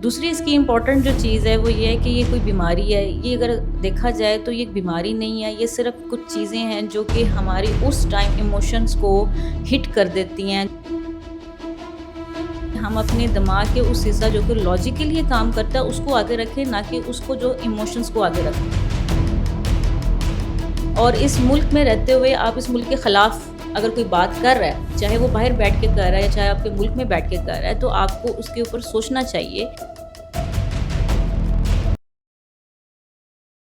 دوسری اس کی امپورٹنٹ جو چیز ہے وہ یہ ہے کہ یہ کوئی بیماری ہے، یہ اگر دیکھا جائے تو یہ ایک بیماری نہیں ہے، یہ صرف کچھ چیزیں ہیں جو کہ ہماری اس ٹائم ایموشنز کو ہٹ کر دیتی ہیں۔ ہم اپنے دماغ کے اس حصہ جو کہ لاجیکلی یہ کام کرتا ہے اس کو آگے رکھیں، نہ کہ اس کو جو ایموشنز کو آگے رکھیں۔ اور اس ملک میں رہتے ہوئے آپ اس ملک کے خلاف اگر کوئی بات کر رہا ہے، چاہے وہ باہر بیٹھ کے کر رہا ہے یا چاہے آپ کے ملک میں بیٹھ کے کر رہا ہے، تو آپ کو اس کے اوپر سوچنا چاہیے۔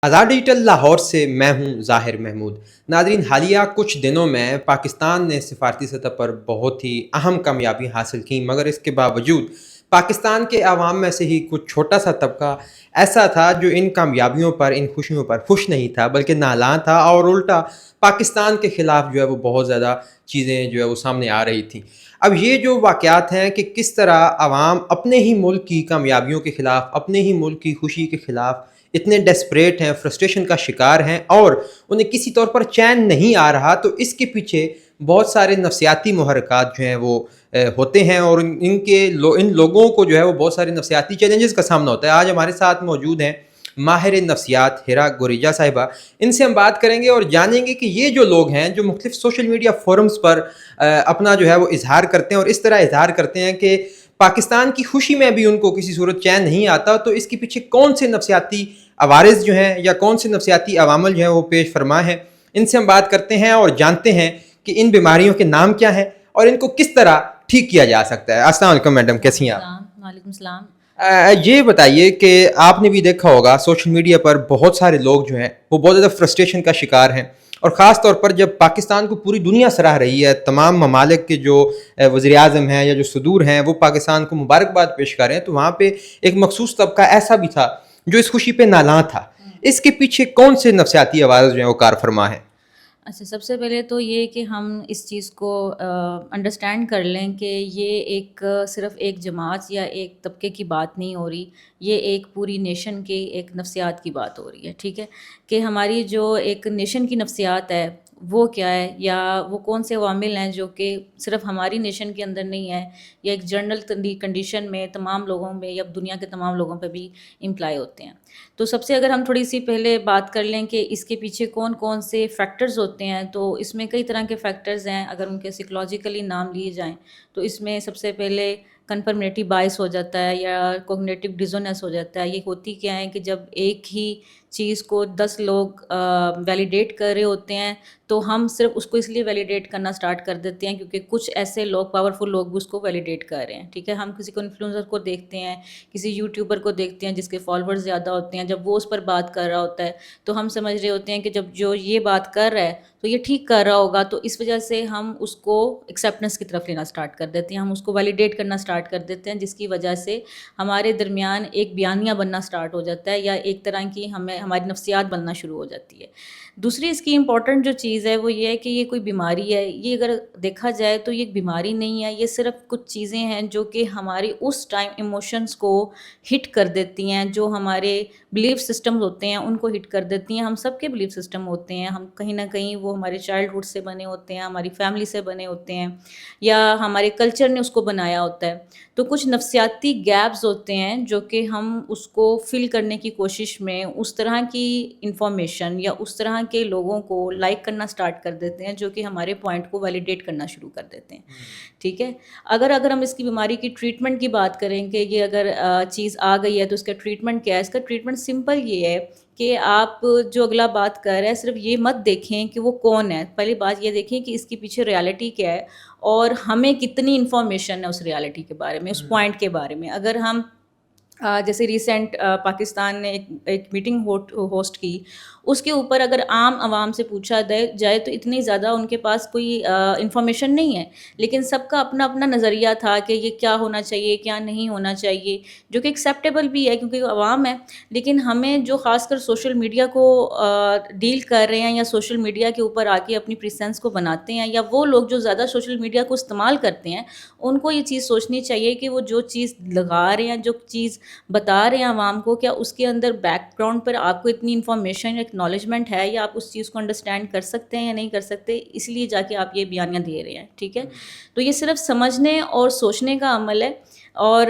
آزاد ڈیجیٹل لاہور سے میں ہوں ظاہر محمود۔ ناظرین، حالیہ کچھ دنوں میں پاکستان نے سفارتی سطح پر بہت ہی اہم کامیابی حاصل کی، مگر اس کے باوجود پاکستان کے عوام میں سے ہی کچھ چھوٹا سا طبقہ ایسا تھا جو ان کامیابیوں پر، ان خوشیوں پر خوش نہیں تھا، بلکہ نالاں تھا، اور الٹا پاکستان کے خلاف جو ہے وہ بہت زیادہ چیزیں جو ہے وہ سامنے آ رہی تھیں۔ اب یہ جو واقعات ہیں کہ کس طرح عوام اپنے ہی ملک کی کامیابیوں کے خلاف، اپنے ہی ملک کی خوشی کے خلاف اتنے ڈیسپریٹ ہیں، فرسٹریشن کا شکار ہیں، اور انہیں کسی طور پر چین نہیں آ رہا، تو اس کے پیچھے بہت سارے نفسیاتی محرکات جو ہیں وہ ہوتے ہیں، اور ان لوگوں کو جو ہے وہ بہت سارے نفسیاتی چیلنجز کا سامنا ہوتا ہے۔ آج ہمارے ساتھ موجود ہیں ماہر نفسیات ہیرا گوریجا صاحبہ۔ ان سے ہم بات کریں گے اور جانیں گے کہ یہ جو لوگ ہیں جو مختلف سوشل میڈیا فورمز پر اپنا جو ہے وہ اظہار کرتے ہیں، اور اس طرح اظہار کرتے ہیں کہ پاکستان کی خوشی میں بھی ان کو کسی صورت چین نہیں آتا، تو اس کے پیچھے کون سے نفسیاتی عوارض جو ہیں یا کون سے نفسیاتی عوامل جو ہیں وہ پیش فرما ہیں، ان سے ہم بات کرتے ہیں اور جانتے ہیں کہ ان بیماریوں کے نام کیا ہیں اور ان کو کس طرح ٹھیک کیا جا سکتا ہے۔ السلام علیکم میڈم، کیسی ہیں آپ؟ وعلیکم السلام۔ یہ بتائیے کہ آپ نے بھی دیکھا ہوگا سوشل میڈیا پر بہت سارے لوگ جو ہیں وہ بہت زیادہ فرسٹریشن کا شکار ہیں، اور خاص طور پر جب پاکستان کو پوری دنیا سراہ رہی ہے، تمام ممالک کے جو وزیر اعظم ہیں یا جو صدور ہیں وہ پاکستان کو مبارکباد پیش کر رہے ہیں، تو وہاں پہ ایک مخصوص طبقہ ایسا بھی تھا جو اس خوشی پہ نالاں تھا۔ اس کے پیچھے کون سے نفسیاتی عوارض جو ہیں وہ کار فرما ہیں؟ اچھا، سب سے پہلے تو یہ کہ ہم اس چیز کو انڈرسٹینڈ کر لیں کہ یہ ایک صرف ایک جماعت یا ایک طبقے کی بات نہیں ہو رہی، یہ ایک پوری نیشن کی ایک نفسیات کی بات ہو رہی ہے، ٹھیک ہے؟ کہ ہماری جو ایک نیشن کی نفسیات ہے وہ کیا ہے، یا وہ کون سے عوامل ہیں جو کہ صرف ہماری نیشن کے اندر نہیں ہے، یا ایک جنرل کنڈیشن میں تمام لوگوں میں یا دنیا کے تمام لوگوں پہ بھی امپلائی ہوتے ہیں۔ تو سب سے اگر ہم تھوڑی سی پہلے بات کر لیں کہ اس کے پیچھے کون کون سے فیکٹرز ہوتے ہیں، تو اس میں کئی طرح کے فیکٹرز ہیں۔ اگر ان کے سائیکولوجیکلی نام لیے جائیں تو اس میں سب سے پہلے کنفرمیٹی بائس ہو جاتا ہے یا کوگنیٹو ڈیزوننس ہو جاتا ہے۔ یہ ہوتی کیا ہے کہ جب ایک ہی چیز کو 10 لوگ ویلیڈیٹ کر رہے ہوتے ہیں تو ہم صرف اس کو اس لیے ویلیڈیٹ کرنا سٹارٹ کر دیتے ہیں کیونکہ کچھ ایسے لوگ، پاورفل لوگ بھی اس کو ویلیڈیٹ کر رہے ہیں، ٹھیک ہے؟ ہم کسی کو انفلوئنسر کو دیکھتے ہیں، کسی یوٹیوبر کو دیکھتے ہیں جس کے فالوورز زیادہ ہوتے ہیں، جب وہ اس پر بات کر رہا ہوتا ہے تو ہم سمجھ رہے ہوتے ہیں کہ جب جو یہ بات کر رہا ہے تو یہ ٹھیک کر رہا ہوگا، تو اس وجہ سے ہم اس کو ایکسیپٹنس کی طرف لینا سٹارٹ کر دیتے ہیں، ہم اس کو ویلیڈیٹ کرنا سٹارٹ کر دیتے ہیں، جس کی وجہ سے ہمارے درمیان ایک بیانیہ بننا سٹارٹ ہو جاتا ہے، یا ایک طرح کی ہماری نفسیات بننا شروع ہو جاتی ہے۔ دوسری اس کی امپورٹنٹ جو چیز ہے وہ یہ ہے کہ یہ کوئی بیماری ہے، یہ اگر دیکھا جائے تو یہ ایک بیماری نہیں ہے، یہ صرف کچھ چیزیں ہیں جو کہ ہماری اس ٹائم ایموشنز کو ہٹ کر دیتی ہیں، جو ہمارے بلیف سسٹم ہوتے ہیں ان کو ہٹ کر دیتی ہیں۔ ہم سب کے بلیف سسٹم ہوتے ہیں، ہم کہیں نہ کہیں وہ ہمارے چائلڈہڈ سے بنے ہوتے ہیں، ہماری فیملی سے بنے ہوتے ہیں، یا ہمارے کلچر نے اس کو بنایا ہوتا ہے۔ تو کچھ نفسیاتی گیپس ہوتے ہیں جو کہ ہم اس کو فل کرنے کی کوشش میں اس طرح کی انفارمیشن یا اس طرح کے لوگوں کو لائک کرنا سٹارٹ کر دیتے ہیں جو کہ ہمارے پوائنٹ کو ویلیڈیٹ کرنا شروع کر دیتے ہیں، ٹھیک ہے؟ اگر ہم اس کی بیماری کی ٹریٹمنٹ کی بات کریں کہ یہ اگر چیز آ گئی ہے تو اس کا ٹریٹمنٹ کیا ہے، اس کا ٹریٹمنٹ سمپل یہ ہے کہ آپ جو اگلا بات کر رہے ہیں صرف یہ مت دیکھیں کہ وہ کون ہے، پہلی بات یہ دیکھیں کہ اس کے پیچھے ریالٹی کیا ہے اور ہمیں کتنی انفارمیشن ہے اس ریالٹی کے بارے میں، اس پوائنٹ کے بارے میں۔ اگر ہم جیسے ریسنٹ پاکستان نے ایک میٹنگ ہوسٹ کی، اس کے اوپر اگر عام عوام سے پوچھا جائے تو اتنی زیادہ ان کے پاس کوئی انفارمیشن نہیں ہے، لیکن سب کا اپنا اپنا نظریہ تھا کہ یہ کیا ہونا چاہیے، کیا نہیں ہونا چاہیے، جو کہ ایکسیپٹیبل بھی ہے کیونکہ وہ عوام ہے۔ لیکن ہمیں جو خاص کر سوشل میڈیا کو ڈیل کر رہے ہیں یا سوشل میڈیا کے اوپر آ کے اپنی پریسنس کو بناتے ہیں، یا وہ لوگ جو زیادہ سوشل میڈیا کو استعمال کرتے ہیں، ان کو یہ چیز سوچنی چاہیے کہ وہ جو چیز لگا رہے ہیں، جو چیز بتا رہے ہیں عوام کو، کیا اس کے اندر بیک گراؤنڈ پر آپ کو اتنی انفارمیشن یا اکنالجمنٹ ہے، یا آپ اس چیز کو انڈرسٹینڈ کر سکتے ہیں یا نہیں کر سکتے، اس لیے جا کے آپ یہ بیانیہ دے رہے ہیں، ٹھیک ہے؟ تو یہ صرف سمجھنے اور سوچنے کا عمل ہے۔ اور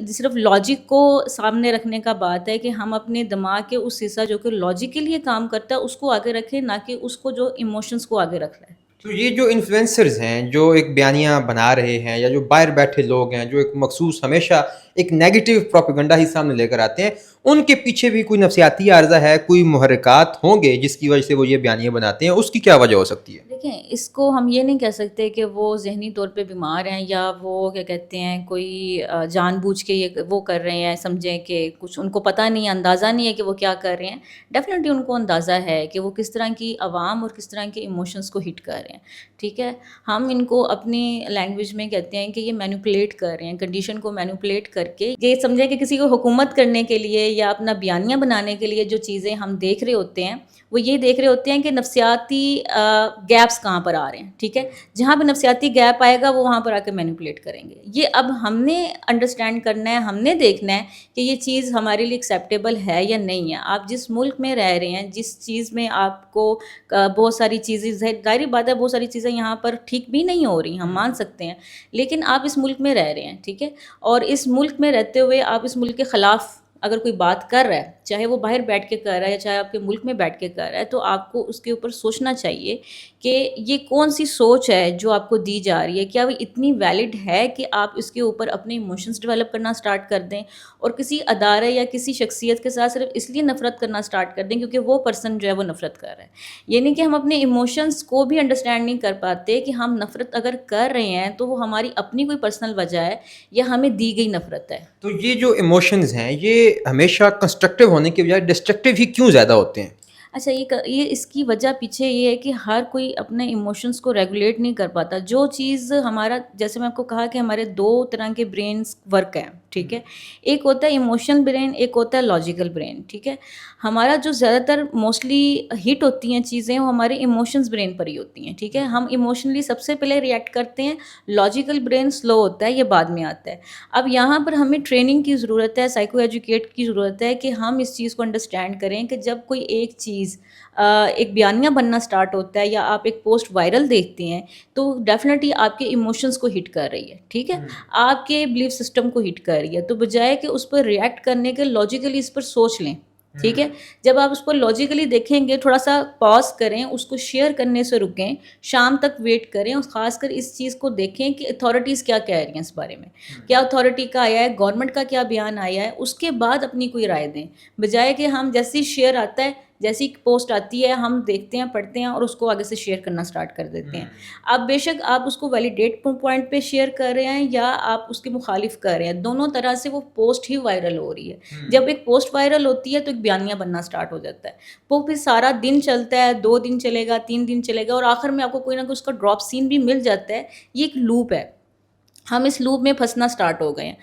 صرف لاجک کو سامنے رکھنے کا بات ہے کہ ہم اپنے دماغ کے اس حصہ جو کہ لاجک کے لیے کام کرتا ہے اس کو آگے رکھیں، نہ کہ اس کو جو ایموشنس کو آگے رکھ لیں۔ تو یہ جو انفلوئنسرز ہیں جو ایک بیانیہ بنا رہے ہیں، یا جو باہر بیٹھے لوگ ہیں جو ایک مخصوص ہمیشہ ایک نیگیٹو پروپیگنڈا ہی سامنے لے کر آتے ہیں، ان کے پیچھے بھی کوئی نفسیاتی عارضہ ہے، کوئی محرکات ہوں گے جس کی وجہ سے وہ یہ بیانیہ بناتے ہیں؟ اس کی کیا وجہ ہو سکتی ہے؟ دیکھیں، اس کو ہم یہ نہیں کہہ سکتے کہ وہ ذہنی طور پہ بیمار ہیں، یا وہ کیا کہتے ہیں کوئی جان بوجھ کے یہ وہ کر رہے ہیں، سمجھیں کہ کچھ ان کو پتہ نہیں ہے، اندازہ نہیں ہے کہ وہ کیا کر رہے ہیں۔ ڈیفینیٹلی ان کو اندازہ ہے کہ وہ کس طرح کی عوام اور کس طرح کے ایموشنس کو ہٹ کر رہے ہیں، ٹھیک ہے۔ ہم ان کو اپنی لینگویج میں کہتے ہیں کہ یہ مینوپولیٹ کر رہے ہیں، کنڈیشن کو مینوپولیٹ کر کے یہ سمجھیں کہ کسی کو حکومت کرنے کے لیے یا اپنا بیانیہ بنانے کے لیے جو چیزیں ہم دیکھ رہے ہوتے ہیں، وہ یہ دیکھ رہے ہوتے ہیں کہ نفسیاتی گیپس کہاں پر آ رہے ہیں، ٹھیک ہے۔ جہاں پہ نفسیاتی گیپ آئے گا وہ وہاں پر آ کے مینیپولیٹ کریں گے۔ یہ اب ہم نے انڈرسٹینڈ کرنا ہے، ہم نے دیکھنا ہے کہ یہ چیز ہمارے لیے ایکسیپٹیبل ہے یا نہیں ہے۔ آپ جس ملک میں رہ رہے ہیں، جس چیز میں آپ کو بہت ساری چیزیں، ظاہری بات ہے بہت ساری چیزیں یہاں پر ٹھیک بھی نہیں ہو رہی، ہم مان سکتے ہیں، لیکن آپ اس ملک میں رہ رہے ہیں، ٹھیک ہے۔ اور اس ملک میں رہتے ہوئے آپ اس ملک کے خلاف اگر کوئی بات کر رہا ہے، چاہے وہ باہر بیٹھ کے کر رہا ہے یا چاہے آپ کے ملک میں بیٹھ کے کر رہا ہے، تو آپ کو اس کے اوپر سوچنا چاہیے کہ یہ کون سی سوچ ہے جو آپ کو دی جا رہی ہے، کیا وہ اتنی ویلڈ ہے کہ آپ اس کے اوپر اپنے ایموشنز ڈیولپ کرنا سٹارٹ کر دیں اور کسی ادارے یا کسی شخصیت کے ساتھ صرف اس لیے نفرت کرنا سٹارٹ کر دیں کیونکہ وہ پرسن جو ہے وہ نفرت کر رہا ہے۔ یعنی کہ ہم اپنے ایموشنز کو بھی انڈرسٹینڈ نہیں کر پاتے کہ ہم نفرت اگر کر رہے ہیں تو وہ ہماری اپنی کوئی پرسنل وجہ ہے یا ہمیں دی گئی نفرت ہے۔ تو یہ جو ایموشنز ہیں یہ ہمیشہ کنسٹرکٹیو ہونے کے بجائے ڈسٹرکٹیو ہی کیوں زیادہ ہوتے ہیں؟ اچھا، یہ اس کی وجہ پیچھے یہ ہے کہ ہر کوئی اپنے ایموشنس کو ریگولیٹ نہیں کر پاتا۔ جو چیز ہمارا، جیسے میں آپ کو کہا کہ ہمارے دو طرح کے برینس ورک ہیں، ٹھیک ہے۔ ایک ہوتا ہے ایموشنل برین، ایک ہوتا ہے لاجیکل برین، ٹھیک ہے۔ ہمارا جو زیادہ تر موسٹلی ہٹ ہوتی ہیں چیزیں وہ ہمارے ایموشنز برین پر ہی ہوتی ہیں، ٹھیک ہے۔ ہم ایموشنلی سب سے پہلے ریئیکٹ کرتے ہیں، لاجیکل برین سلو ہوتا ہے، یہ بعد میں آتا ہے۔ اب یہاں پر ہمیں ٹریننگ کی ضرورت ہے، سائیکو ایجوکیٹ کی ضرورت ہے کہ ہم اس چیز کو انڈرسٹینڈ کریں کہ جب کوئی ایک چیز ایک بیانیہ بننا سٹارٹ ہوتا ہے یا آپ ایک پوسٹ وائرل دیکھتے ہیں تو ڈیفینیٹلی آپ کے ایموشنز کو ہٹ کر رہی ہے، ٹھیک ہے، آپ کے بلیف سسٹم کو ہٹ کر رہی ہے، تو بجائے کہ اس پر ریئیکٹ کرنے کے لاجیکلی اس پر سوچ لیں، ٹھیک ہے۔ جب آپ اس کو لاجیکلی دیکھیں گے، تھوڑا سا پاز کریں، اس کو شیئر کرنے سے رکیں، شام تک ویٹ کریں، اور خاص کر اس چیز کو دیکھیں کہ اتھارٹیز کیا کہہ رہی ہیں اس بارے میں، کیا اتھارٹی کا آیا ہے، گورنمنٹ کا کیا بیان آیا ہے، اس کے بعد اپنی کوئی رائے دیں، بجائے کہ ہم جیسی شیئر آتا ہے، جیسی پوسٹ آتی ہے ہم دیکھتے ہیں، پڑھتے ہیں اور اس کو آگے سے شیئر کرنا سٹارٹ کر دیتے ہیں۔ اب بے شک آپ اس کو ویلیڈیٹ پوائنٹ پہ شیئر کر رہے ہیں یا آپ اس کے مخالف کر رہے ہیں، دونوں طرح سے وہ پوسٹ ہی وائرل ہو رہی ہے۔ جب ایک پوسٹ وائرل ہوتی ہے تو ایک بیانیہ بننا سٹارٹ ہو جاتا ہے، وہ پھر سارا دن چلتا ہے، 2 دن چلے گا، 3 دن چلے گا، اور آخر میں آپ کو کوئی نہ کوئی اس کا ڈراپ سین بھی مل جاتا ہے۔ یہ ایک لوپ ہے، ہم اس لوپ میں پھنسنا سٹارٹ ہو گئے ہیں۔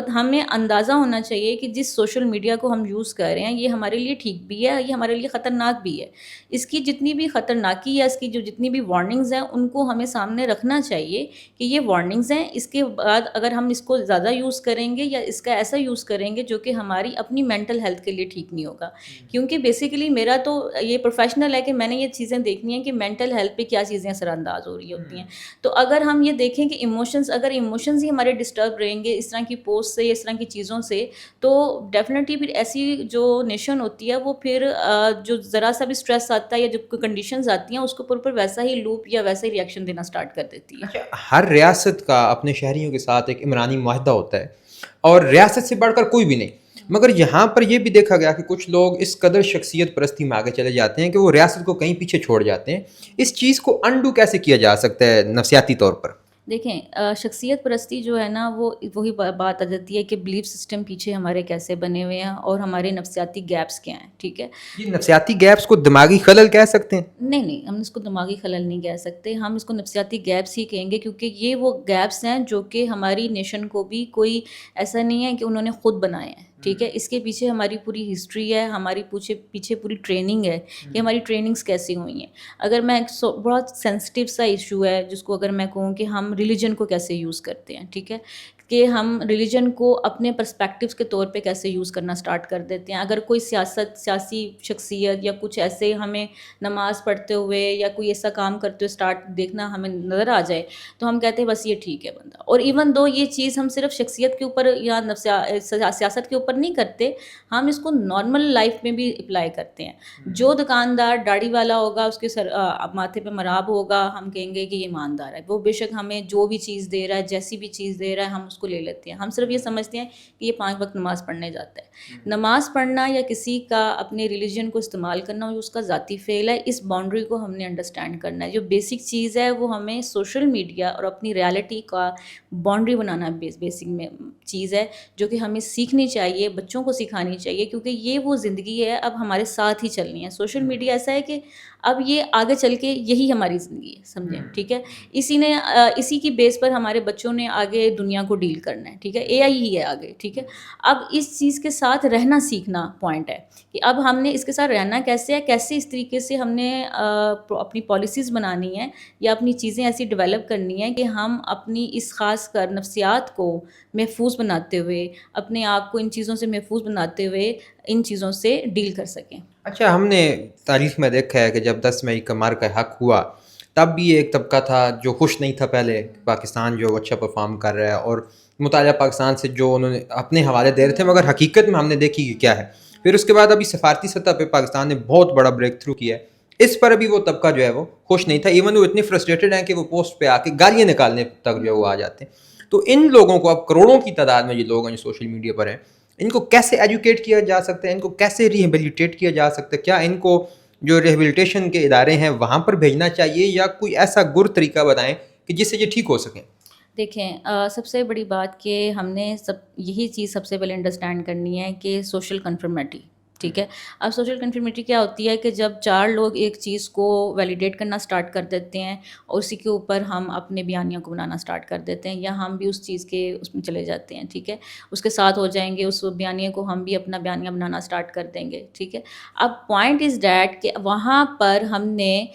ہمیں اندازہ ہونا چاہیے کہ جس سوشل میڈیا کو ہم یوز کر رہے ہیں یہ ہمارے لیے ٹھیک بھی ہے، یہ ہمارے لیے خطرناک بھی ہے۔ اس کی جتنی بھی خطرناکی ہے، اس کی جو جتنی بھی وارننگز ہیں ان کو ہمیں سامنے رکھنا چاہیے کہ یہ وارننگز ہیں، اس کے بعد اگر ہم اس کو زیادہ یوز کریں گے یا اس کا ایسا یوز کریں گے جو کہ ہماری اپنی مینٹل ہیلتھ کے لیے ٹھیک نہیں ہوگا۔ کیونکہ بیسیکلی میرا تو یہ پروفیشنل ہے کہ میں نے یہ چیزیں دیکھنی ہیں کہ مینٹل ہیلتھ پہ کیا چیزیں اثر انداز ہو رہی ہوتی ہیں۔ تو اگر ہم یہ دیکھیں کہ اگر ایموشنز ہی ہمارے ڈسٹرب رہیں گے اس طرح کی پوسٹ سے، اس طرح کی چیزوں سے، تو ڈیفینیٹلی پھر ایسی جو نیشن ہوتی ہے وہ پھر جو ذرا سا بھی اسٹریس آتا ہے یا جو کنڈیشنز آتی ہیں اس کے اوپر ویسا ہی لوپ یا ویسا ہی ریئیکشن دینا سٹارٹ کر دیتی ہے۔ ہر ریاست کا اپنے شہریوں کے ساتھ ایک عمرانی معاہدہ ہوتا ہے اور ریاست سے بڑھ کر کوئی بھی نہیں، مگر یہاں پر یہ بھی دیکھا گیا کہ کچھ لوگ اس قدر شخصیت پرستی میں آگے چلے جاتے ہیں کہ وہ ریاست کو کہیں پیچھے چھوڑ جاتے ہیں۔ اس چیز کو انڈو کیسے کیا جا سکتا ہے نفسیاتی طور پر؟ دیکھیں، شخصیت پرستی جو ہے نا وہ وہی بات آ جاتی ہے کہ بلیف سسٹم پیچھے ہمارے کیسے بنے ہوئے ہیں اور ہمارے نفسیاتی گیپس کیا ہیں، ٹھیک ہے۔ یہ نفسیاتی گیپس کو دماغی خلل کہہ سکتے ہیں؟ نہیں، ہم اس کو دماغی خلل نہیں کہہ سکتے، ہم اس کو نفسیاتی گیپس ہی کہیں گے، کیونکہ یہ وہ گیپس ہیں جو کہ ہماری نیشن کو بھی کوئی ایسا نہیں ہے کہ انہوں نے خود بنائے ہیں، ٹھیک ہے۔ اس کے پیچھے ہماری پوری ہسٹری ہے، ہماری پیچھے پوری ٹریننگ ہے کہ ہماری ٹریننگز کیسی ہوئی ہیں۔ اگر میں بہت سینسٹیو سا ایشو ہے جس کو اگر میں کہوں کہ ہم ریلیجن کو کیسے یوز کرتے ہیں، ٹھیک ہے۔ کہ ہم ریلیجن کو اپنے پرسپیکٹیوز کے طور پہ کیسے یوز کرنا سٹارٹ کر دیتے ہیں. اگر کوئی سیاسی شخصیت یا کچھ ایسے ہمیں نماز پڑھتے ہوئے یا کوئی ایسا کام کرتے ہوئے سٹارٹ دیکھنا ہمیں نظر آ جائے تو ہم کہتے ہیں بس یہ ٹھیک ہے بندہ. اور ایون دو یہ چیز ہم صرف شخصیت کے اوپر یا سیاست کے اوپر نہیں کرتے, ہم اس کو نارمل لائف میں بھی اپلائی کرتے ہیں. جو دکاندار داڑھی والا ہوگا, اس کے ماتھے پہ مراب ہوگا, ہم کہیں گے کہ یہ ایماندار ہے. وہ بے شک ہمیں جو بھی چیز دے رہا ہے, جیسی بھی چیز دے رہا ہے, ہم اس کو لے لیتے ہیں. ہم صرف یہ سمجھتے ہیں کہ یہ 5 وقت نماز پڑھنے جاتا ہے. نماز پڑھنا یا کسی کا اپنے ریلیجن کو استعمال کرنا اس کا ذاتی فعل ہے. اس باؤنڈری کو ہم نے انڈرسٹینڈ کرنا ہے. جو بیسک چیز ہے وہ ہمیں سوشل میڈیا اور اپنی ریالٹی کا باؤنڈری بنانا بیسک میں چیز ہے, جو کہ ہمیں سیکھنی چاہیے, بچوں کو سکھانی چاہیے, کیونکہ یہ وہ زندگی ہے اب ہمارے ساتھ ہی چلنی ہے. سوشل میڈیا ایسا ہے کہ اب یہ آگے چل کے یہی ہماری زندگی ہے, سمجھیں, ٹھیک ہے. اسی کی بیس پر ہمارے بچوں نے آگے دنیا کو ڈیل کرنا ہے, ٹھیک ہے. اے آئی ہی ہے آگے, ٹھیک ہے. اب اس چیز کے ساتھ رہنا سیکھنا پوائنٹ ہے کہ اب ہم نے اس کے ساتھ رہنا کیسے ہے, کیسے اس طریقے سے ہم نے اپنی پالیسیز بنانی ہے یا اپنی چیزیں ایسی ڈیولپ کرنی ہے کہ ہم اپنی اس خاص کر نفسیات کو محفوظ بناتے ہوئے, اپنے آپ کو ان چیزوں سے محفوظ بناتے ہوئے ان چیزوں سے ڈیل کر سکیں. اچھا, ہم نے تاریخ میں دیکھا ہے کہ جب 10 مئی کا مارکہ حق ہوا تب بھی ایک طبقہ تھا جو خوش نہیں تھا پہلے, پاکستان جو اچھا پرفارم کر رہا ہے اور مطالعہ پاکستان سے جو انہوں نے اپنے حوالے دے رہے تھے, مگر حقیقت میں ہم نے دیکھی کہ کیا ہے. پھر اس کے بعد ابھی سفارتی سطح پہ پاکستان نے بہت بڑا بریک تھرو کیا ہے. اس پر ابھی وہ طبقہ جو ہے وہ خوش نہیں تھا. ایون وہ اتنے فرسٹریٹڈ ہیں کہ وہ پوسٹ پہ آ کے گالیاں نکالنے تک جو وہ آ جاتے ہیں. تو ان لوگوں کو, اب کروڑوں کی تعداد میں یہ لوگ ہیں جو سوشل میڈیا پر ہیں, ان کو کیسے ایجوکیٹ کیا جا سکتا ہے, ان کو کیسے ریہیبلیٹیٹ کیا جا سکتا ہے؟ کیا ان کو جو ریہیبلیٹیشن کے ادارے ہیں وہاں پر بھیجنا چاہیے, یا کوئی ایسا گر طریقہ بتائیں کہ جس سے یہ ٹھیک ہو سکیں؟ دیکھیں, سب سے بڑی بات کہ ہم نے یہی چیز سب سے پہلے انڈرسٹینڈ کرنی ہے کہ سوشل کنفرمیٹی, ٹھیک ہے. اب سوشل کنفرمیٹی کیا ہوتی ہے کہ جب 4 لوگ ایک چیز کو ویلیڈیٹ کرنا سٹارٹ کر دیتے ہیں اور اسی کے اوپر ہم اپنے بیانیہ کو بنانا سٹارٹ کر دیتے ہیں, یا ہم بھی اس چیز کے اس میں چلے جاتے ہیں, ٹھیک ہے, اس کے ساتھ ہو جائیں گے, اس بیانیہ کو ہم بھی اپنا بیانیہ بنانا سٹارٹ کر دیں گے, ٹھیک ہے. اب پوائنٹ از دیٹ کہ وہاں پر ہم نے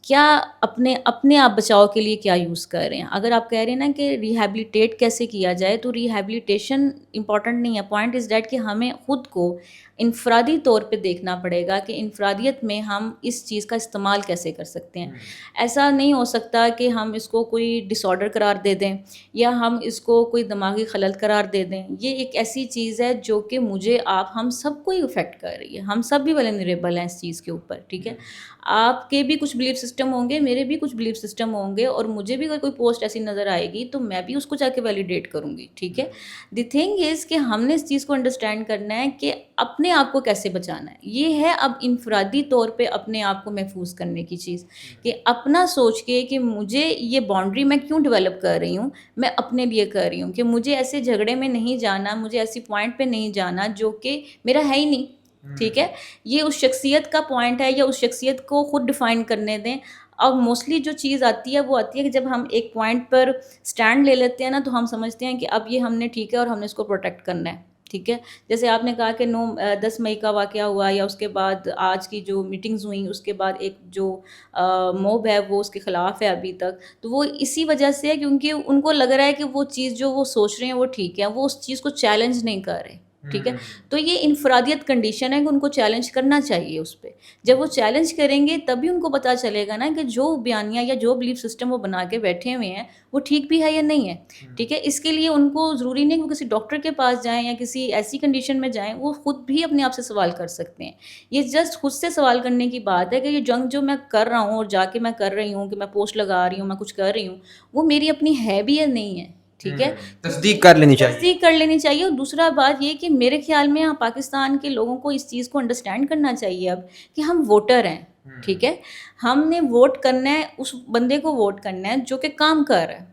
کیا اپنے آپ بچاؤ کے لیے کیا یوز کر رہے ہیں. اگر آپ کہہ رہے ہیں نا کہ ریہیبلیٹیٹ کیسے کیا جائے, تو ریہیبلیٹیشن امپورٹنٹ نہیں ہے. پوائنٹ از دیٹ کہ ہمیں خود کو انفرادی طور پہ دیکھنا پڑے گا کہ انفرادیت میں ہم اس چیز کا استعمال کیسے کر سکتے ہیں. ایسا نہیں ہو سکتا کہ ہم اس کو کوئی ڈس آرڈر قرار دے دیں یا ہم اس کو کوئی دماغی خلل قرار دے دیں. یہ ایک ایسی چیز ہے جو کہ مجھے آپ ہم سب کو ہی افیکٹ کر رہی ہے. ہم سب بھی ولنریبل ہیں اس چیز کے اوپر, ٹھیک ہے. آپ کے بھی کچھ بلیف سسٹم ہوں گے, میرے بھی کچھ بلیف سسٹم ہوں گے, اور مجھے بھی اگر کوئی پوسٹ ایسی نظر آئے گی تو میں بھی اس کو جا کے ویلیڈیٹ کروں گی, ٹھیک ہے. دی تھنگ از کہ ہم نے اس چیز کو انڈرسٹینڈ کرنا ہے کہ اپنے آپ کو کیسے بچانا ہے. یہ ہے اب انفرادی طور پہ اپنے آپ کو محفوظ کرنے کی چیز, کہ اپنا سوچ کے کہ مجھے یہ باؤنڈری میں کیوں ڈیولپ کر رہی ہوں, میں اپنے لیے کر رہی ہوں, کہ مجھے ایسے جھگڑے میں نہیں جانا, مجھے ایسی پوائنٹ پہ نہیں جانا جو کہ میرا ہے ہی نہیں, ٹھیک ہے. یہ اس شخصیت کا پوائنٹ ہے, یا اس شخصیت کو خود ڈیفائن کرنے دیں. اب موسٹلی جو چیز آتی ہے وہ آتی ہے کہ جب ہم ایک پوائنٹ پر سٹینڈ لے لیتے ہیں نا, تو ہم سمجھتے ہیں کہ اب یہ ہم نے ٹھیک ہے اور ہم نے اس کو پروٹیکٹ کرنا ہے, ٹھیک ہے. جیسے آپ نے کہا کہ 10 مئی کا واقعہ ہوا, یا اس کے بعد آج کی جو میٹنگز ہوئیں, اس کے بعد ایک جو موب ہے وہ اس کے خلاف ہے ابھی تک, تو وہ اسی وجہ سے ہے کیونکہ ان کو لگ رہا ہے کہ وہ چیز جو وہ سوچ رہے ہیں وہ ٹھیک ہے, وہ اس چیز کو چیلنج نہیں کر رہے, ٹھیک ہے. تو یہ انفرادیت کنڈیشن ہے کہ ان کو چیلنج کرنا چاہیے اس پہ. جب وہ چیلنج کریں گے تبھی ان کو پتہ چلے گا نا کہ جو بیانیہ یا جو بلیف سسٹم وہ بنا کے بیٹھے ہوئے ہیں وہ ٹھیک بھی ہے یا نہیں ہے, ٹھیک ہے. اس کے لیے ان کو ضروری نہیں کہ وہ کسی ڈاکٹر کے پاس جائیں یا کسی ایسی کنڈیشن میں جائیں, وہ خود بھی اپنے آپ سے سوال کر سکتے ہیں. یہ جسٹ خود سے سوال کرنے کی بات ہے کہ یہ جنگ جو میں کر رہا ہوں اور جا کے میں کر رہی ہوں, کہ میں پوسٹ لگا رہی ہوں, میں کچھ کر رہی ہوں, وہ میری اپنی ہے بھی یا نہیں ہے, ٹھیک ہے. تصدیق کر لینی چاہیے, تصدیق کر لینی چاہیے. اور دوسرا بات یہ کہ میرے خیال میں پاکستان کے لوگوں کو اس چیز کو انڈرسٹینڈ کرنا چاہیے اب کہ ہم ووٹر ہیں, ٹھیک ہے. ہم نے ووٹ کرنا ہے, اس بندے کو ووٹ کرنا ہے جو کہ کام کر رہا ہے.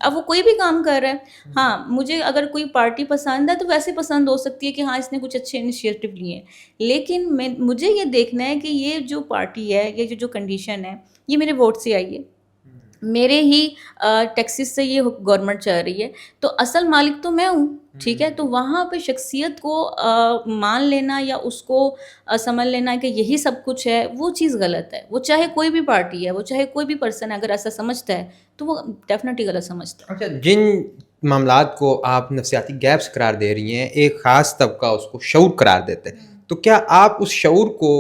اب وہ کوئی بھی کام کر رہا ہے, ہاں مجھے اگر کوئی پارٹی پسند ہے تو ویسے پسند ہو سکتی ہے کہ ہاں اس نے کچھ اچھے انیشیٹو لیے ہیں, لیکن مجھے یہ دیکھنا ہے کہ یہ جو پارٹی ہے, یہ جو کنڈیشن ہے, یہ میرے ووٹ سے آئی ہے, میرے ہی ٹیکسز سے یہ گورنمنٹ چل رہی ہے, تو اصل مالک تو میں ہوں, ٹھیک ہے. تو وہاں پہ شخصیت کو مان لینا یا اس کو سمجھ لینا کہ یہی سب کچھ ہے, وہ چیز غلط ہے. وہ چاہے کوئی بھی پارٹی ہے, وہ چاہے کوئی بھی پرسن ہے, اگر ایسا سمجھتا ہے تو وہ ڈیفینیٹلی غلط سمجھتا ہے. اچھا, جن معاملات کو آپ نفسیاتی گیپس قرار دے رہی ہیں، ایک خاص طبقہ اس کو شعور قرار دیتے ہیں، تو کیا آپ اس شعور کو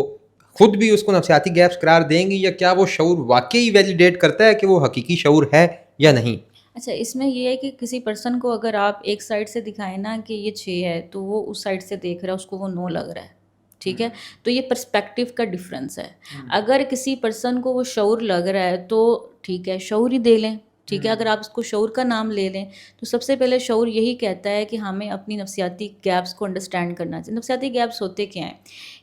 خود بھی اس کو نفسیاتی گیپس قرار دیں گی، یا کیا وہ شعور واقعی ویلیڈیٹ کرتا ہے کہ وہ حقیقی شعور ہے یا نہیں؟ اچھا، اس میں یہ ہے کہ کسی پرسن کو اگر آپ ایک سائڈ سے دکھائیں نا کہ یہ 6 ہے تو وہ اس سائڈ سے دیکھ رہا ہے، اس کو وہ 9 لگ رہا ہے، ٹھیک ہے؟ تو یہ پرسپیکٹیو کا ڈفرینس ہے. اگر کسی پرسن کو وہ شعور لگ رہا ہے تو ٹھیک ہے، شعور ہی دے لیں، ٹھیک ہے. اگر آپ اس کو شعور کا نام لے لیں تو سب سے پہلے شعور یہی کہتا ہے کہ ہمیں اپنی نفسیاتی گیپس کو انڈرسٹینڈ کرنا چاہیے. نفسیاتی گیپس ہوتے کیا ہیں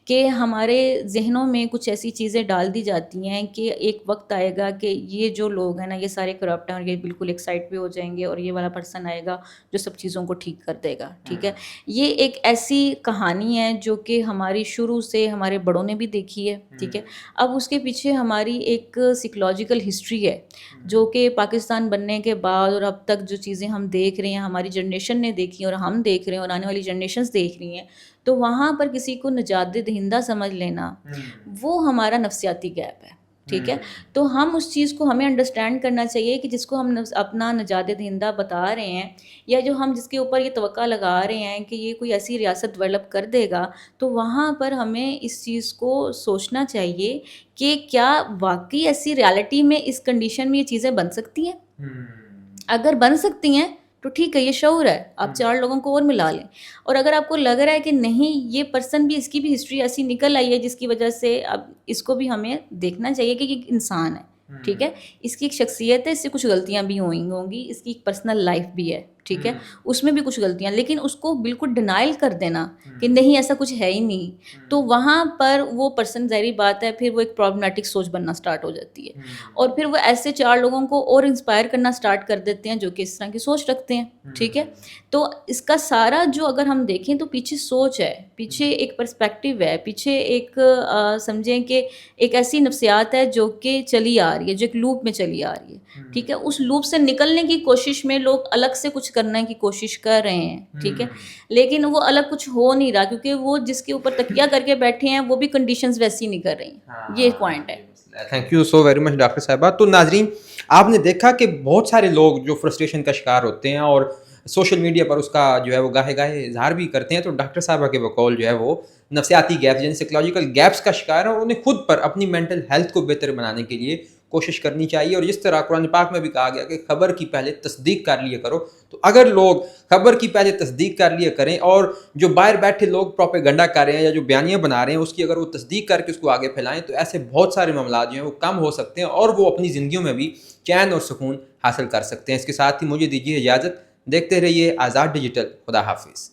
کہ ہمارے ذہنوں میں کچھ ایسی چیزیں ڈال دی جاتی ہیں کہ ایک وقت آئے گا کہ یہ جو لوگ ہیں نا یہ سارے کرپٹ ہیں اور یہ بالکل ایک سائڈ پہ ہو جائیں گے، اور یہ والا پرسن آئے گا جو سب چیزوں کو ٹھیک کر دے گا، ٹھیک ہے. یہ ایک ایسی کہانی ہے جو کہ ہماری شروع سے ہمارے بڑوں نے بھی دیکھی ہے، ٹھیک ہے. اب اس کے پیچھے ہماری ایک سائیکولوجیکل ہسٹری ہے جو کہ پاکستان بننے کے بعد اور اب تک جو چیزیں ہم دیکھ رہے ہیں، ہماری جنریشن نے دیکھی اور ہم دیکھ رہے ہیں اور آنے والی جنریشنز دیکھ رہی ہیں، تو وہاں پر کسی کو نجات دہندہ سمجھ لینا وہ ہمارا نفسیاتی گیپ ہے، ٹھیک ہے. تو ہم اس چیز کو ہمیں انڈرسٹینڈ کرنا چاہیے کہ جس کو ہم اپنا نجات دہندہ بتا رہے ہیں، یا جو ہم جس کے اوپر یہ توقع لگا رہے ہیں کہ یہ کوئی ایسی ریاست ڈیولپ کر دے گا، تو وہاں پر ہمیں اس چیز کو سوچنا چاہیے کہ کیا واقعی ایسی ریالٹی میں اس کنڈیشن میں یہ چیزیں بن سکتی ہیں. اگر بن سکتی ہیں تو ٹھیک ہے، یہ شعور ہے، آپ 4 لوگوں کو اور ملا لیں. اور اگر آپ کو لگ رہا ہے کہ نہیں یہ پرسن بھی، اس کی بھی ہسٹری ایسی نکل آئی ہے جس کی وجہ سے اب اس کو بھی ہمیں دیکھنا چاہیے کہ یہ انسان ہے، ٹھیک ہے، اس کی ایک شخصیت ہے، اس سے کچھ غلطیاں بھی ہوں گی، اس کی ایک پرسنل لائف بھی ہے، ٹھیک ہے، اس میں بھی کچھ غلطیاں، لیکن اس کو بالکل ڈینائل کر دینا کہ نہیں ایسا کچھ ہے ہی نہیں، تو وہاں پر وہ پرسن ظاہری بات ہے پھر وہ ایک پرابلمیٹک سوچ بننا سٹارٹ ہو جاتی ہے، اور پھر وہ ایسے 4 لوگوں کو اور انسپائر کرنا سٹارٹ کر دیتے ہیں جو کہ اس طرح کی سوچ رکھتے ہیں، ٹھیک ہے. تو اس کا سارا جو اگر ہم دیکھیں تو پیچھے سوچ ہے، پیچھے ایک پرسپیکٹیو ہے، پیچھے ایک سمجھیں کہ ایک ایسی نفسیات ہے جو کہ چلی آ رہی ہے، جو ایک لوپ میں چلی آ رہی ہے، ٹھیک ہے. اس لوپ سے نکلنے کی کوشش میں لوگ الگ سے کچھ کرنے کی کوشش کر رہے ہیں، ٹھیک ہے، لیکن وہ الگ کچھ ہو نہیں رہا کیونکہ وہ جس کے اوپر تکیہ کر کے بیٹھے ہیں وہ بھی کنڈیشنز ویسی نہیں کر رہی. یہ پوائنٹ ہے. Thank you so very much doctor صاحبہ. تو ناظرین، آپ نے دیکھا کہ بہت سارے لوگ جو فرسٹریشن کا شکار ہوتے ہیں اور سوشل میڈیا پر اس کا جو ہے وہ گاہے گاہے اظہار بھی کرتے ہیں، تو ڈاکٹر صاحبہ کے بقول جو ہے وہ نفسیاتی گیپس یعنی سائیکولوجیکل گیپس کا شکار ہے، اور انہیں خود پر اپنی مینٹل ہیلتھ کو بہتر بنانے کے لیے کوشش کرنی چاہیے. اور جس طرح قرآن پاک میں بھی کہا گیا کہ خبر کی پہلے تصدیق کر لیا کرو، تو اگر لوگ خبر کی پہلے تصدیق کر لیا کریں اور جو باہر بیٹھے لوگ پروپیگنڈا کر رہے ہیں یا جو بیانیاں بنا رہے ہیں اس کی اگر وہ تصدیق کر کے اس کو آگے پھیلائیں، تو ایسے بہت سارے معاملات جو ہیں وہ کم ہو سکتے ہیں اور وہ اپنی زندگیوں میں بھی چین اور سکون حاصل کر سکتے ہیں. اس کے ساتھ ہی مجھے دیجیے اجازت، دیکھتے رہیے آزاد ڈیجیٹل. خدا حافظ.